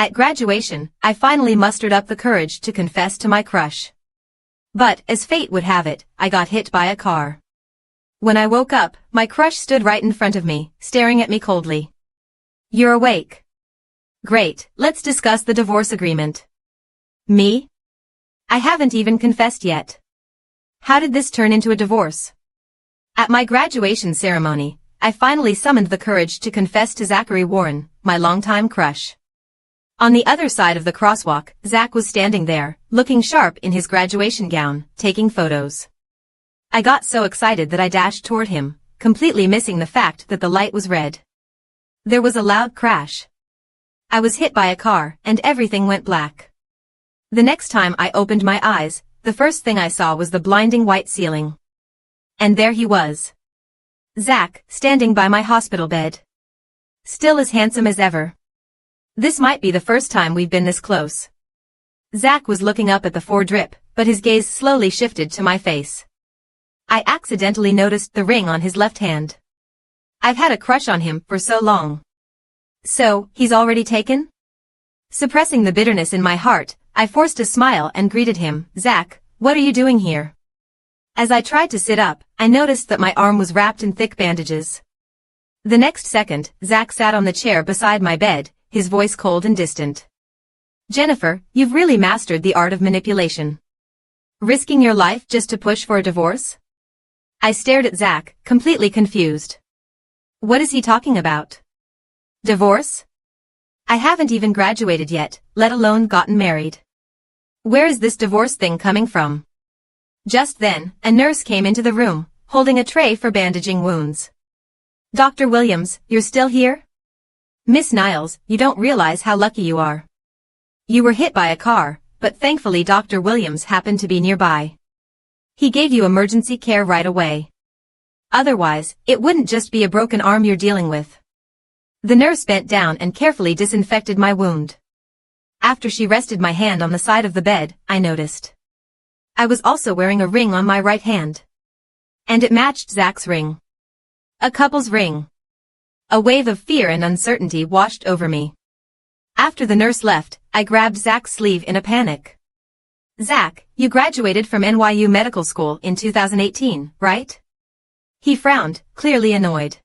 At graduation, I finally mustered up the courage to confess to my crush. But, as fate would have it, I got hit by a car. When I woke up, my crush stood right in front of me, staring at me coldly. "You're awake. Great, let's discuss the divorce agreement." Me? I haven't even confessed yet. How did this turn into a divorce? At my graduation ceremony, I finally summoned the courage to confess to Zachary Warren, my longtime crush. On the other side of the crosswalk, Zach was standing there, looking sharp in his graduation gown, taking photos. I got so excited that I dashed toward him, completely missing the fact that the light was red. There was a loud crash. I was hit by a car, and everything went black. The next time I opened my eyes, the first thing I saw was the blinding white ceiling. And there he was. Zach, standing by my hospital bed. Still as handsome as ever. This might be the first time we've been this close. Zach was looking up at the four-drip, but his gaze slowly shifted to my face. I accidentally noticed the ring on his left hand. I've had a crush on him for so long. So, he's already taken? Suppressing the bitterness in my heart, I forced a smile and greeted him. "Zach, what are you doing here?" As I tried to sit up, I noticed that my arm was wrapped in thick bandages. The next second, Zach sat on the chair beside my bed, his voice cold and distant. "Jennifer, you've really mastered the art of manipulation. Risking your life just to push for a divorce?" I stared at Zach, completely confused. What is he talking about? Divorce? I haven't even graduated yet, let alone gotten married. Where is this divorce thing coming from? Just then, a nurse came into the room, holding a tray for bandaging wounds. "Dr. Williams, you're still here? Miss Niles, you don't realize how lucky you are. You were hit by a car, but thankfully Dr. Williams happened to be nearby. He gave you emergency care right away. Otherwise, it wouldn't just be a broken arm you're dealing with." The nurse bent down and carefully disinfected my wound. After she rested my hand on the side of the bed, I noticed. I was also wearing a ring on my right hand. And it matched Zach's ring. A couple's ring. A wave of fear and uncertainty washed over me. After the nurse left, I grabbed Zach's sleeve in a panic. "Zach, you graduated from NYU Medical School in 2018, right?" He frowned, clearly annoyed.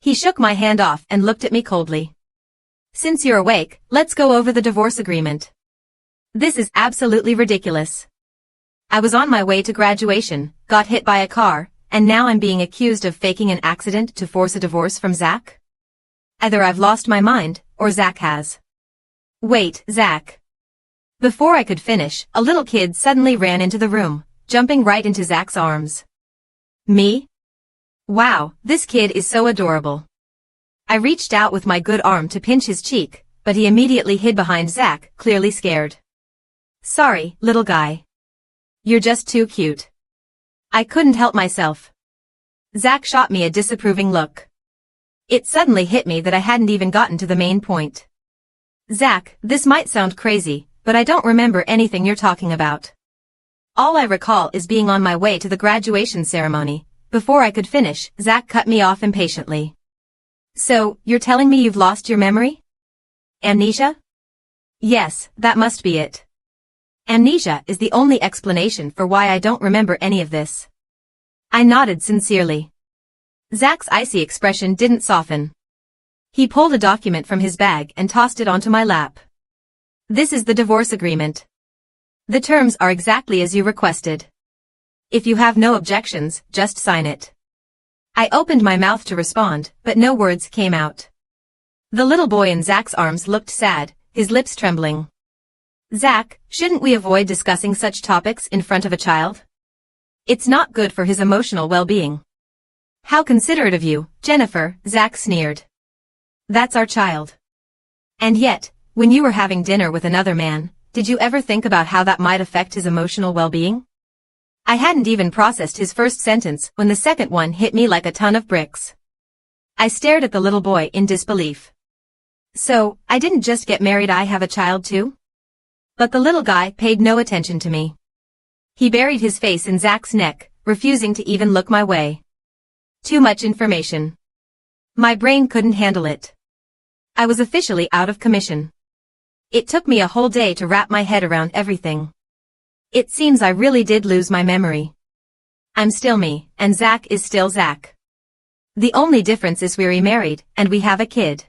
He shook my hand off and looked at me coldly. "Since you're awake, let's go over the divorce agreement. This is absolutely ridiculous. I was on my way to graduation, got hit by a car, and now I'm being accused of faking an accident to force a divorce from Zach? Either I've lost my mind, or Zach has." "Wait, Zach." Before I could finish, a little kid suddenly ran into the room, jumping right into Zach's arms. Me? Wow, this kid is so adorable. I reached out with my good arm to pinch his cheek, but he immediately hid behind Zach, clearly scared. "Sorry, little guy. You're just too cute." I couldn't help myself. Zach shot me a disapproving look. It suddenly hit me that I hadn't even gotten to the main point. "Zach, this might sound crazy, but I don't remember anything you're talking about. All I recall is being on my way to the graduation ceremony." Before I could finish, Zach cut me off impatiently. "So, you're telling me you've lost your memory? Amnesia?" "Yes, that must be it. Amnesia is the only explanation for why I don't remember any of this." I nodded sincerely. Zach's icy expression didn't soften. He pulled a document from his bag and tossed it onto my lap. "This is the divorce agreement. The terms are exactly as you requested. If you have no objections, just sign it." I opened my mouth to respond, but no words came out. The little boy in Zach's arms looked sad, his lips trembling. "Zach, shouldn't we avoid discussing such topics in front of a child? It's not good for his emotional well-being." "How considerate of you, Jennifer," Zach sneered. "That's our child. And yet, when you were having dinner with another man, did you ever think about how that might affect his emotional well-being?" I hadn't even processed his first sentence when the second one hit me like a ton of bricks. I stared at the little boy in disbelief. "So, I didn't just get married, I have a child too?" But the little guy paid no attention to me. He buried his face in Zach's neck, refusing to even look my way. Too much information. My brain couldn't handle it. I was officially out of commission. It took me a whole day to wrap my head around everything. It seems I really did lose my memory. I'm still me, and Zach is still Zach. The only difference is we're remarried, and we have a kid.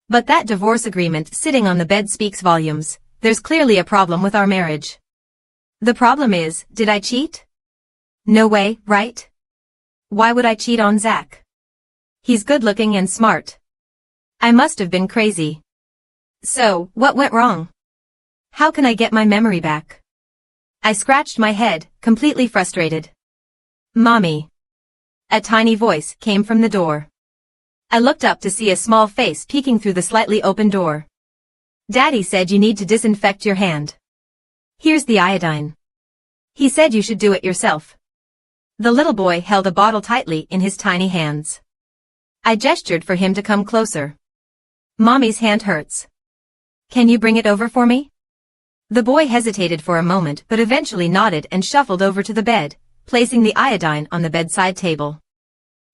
But that divorce agreement sitting on the bed speaks volumes. There's clearly a problem with our marriage. The problem is, did I cheat? No way, right? Why would I cheat on Zach? He's good-looking and smart. I must have been crazy. So, what went wrong? How can I get my memory back? I scratched my head, completely frustrated. Mommy. A tiny voice came from the door. I looked up to see a small face peeking through the slightly open door. Daddy said you need to disinfect your hand. Here's the iodine. He said you should do it yourself. The little boy held a bottle tightly in his tiny hands. I gestured for him to come closer. Mommy's hand hurts. Can you bring it over for me? The boy hesitated for a moment but eventually nodded and shuffled over to the bed, placing the iodine on the bedside table.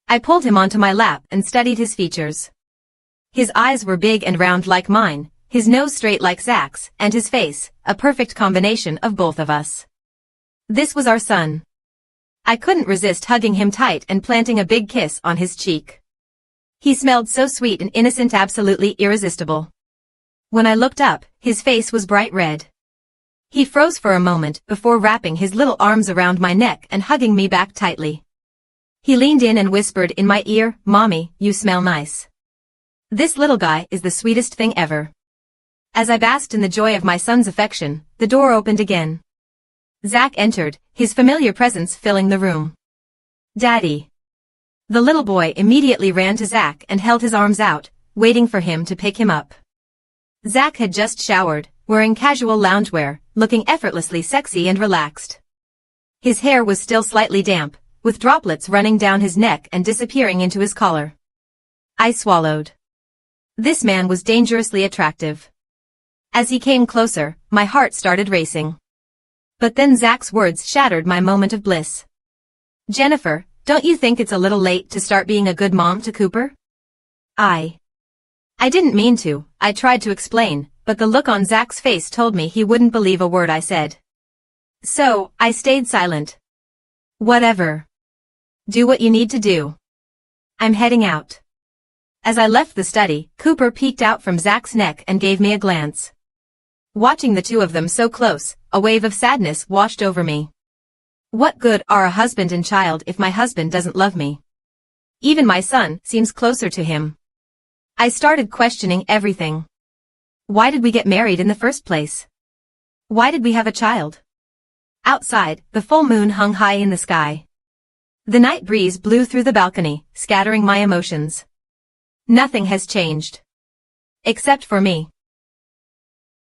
I pulled him onto my lap and studied his features. His eyes were big and round like mine, his nose straight like Zach's, and his face, a perfect combination of both of us. This was our son. I couldn't resist hugging him tight and planting a big kiss on his cheek. He smelled so sweet and innocent, absolutely irresistible. When I looked up, his face was bright red. He froze for a moment before wrapping his little arms around my neck and hugging me back tightly. He leaned in and whispered in my ear, "Mommy, you smell nice." This little guy is the sweetest thing ever. As I basked in the joy of my son's affection, the door opened again. Zach entered, his familiar presence filling the room. Daddy. The little boy immediately ran to Zach and held his arms out, waiting for him to pick him up. Zach had just showered, wearing casual loungewear, looking effortlessly sexy and relaxed. His hair was still slightly damp, with droplets running down his neck and disappearing into his collar. I swallowed. This man was dangerously attractive. As he came closer, my heart started racing. But then Zach's words shattered my moment of bliss. Jennifer, don't you think it's a little late to start being a good mom to Cooper? I didn't mean to, I tried to explain, but the look on Zach's face told me he wouldn't believe a word I said. So, I stayed silent. Whatever. Do what you need to do. I'm heading out. As I left the study, Cooper peeked out from Zach's neck and gave me a glance. Watching the two of them so close, a wave of sadness washed over me. What good are a husband and child if my husband doesn't love me? Even my son seems closer to him. I started questioning everything. Why did we get married in the first place? Why did we have a child? Outside, the full moon hung high in the sky. The night breeze blew through the balcony, scattering my emotions. Nothing has changed. Except for me.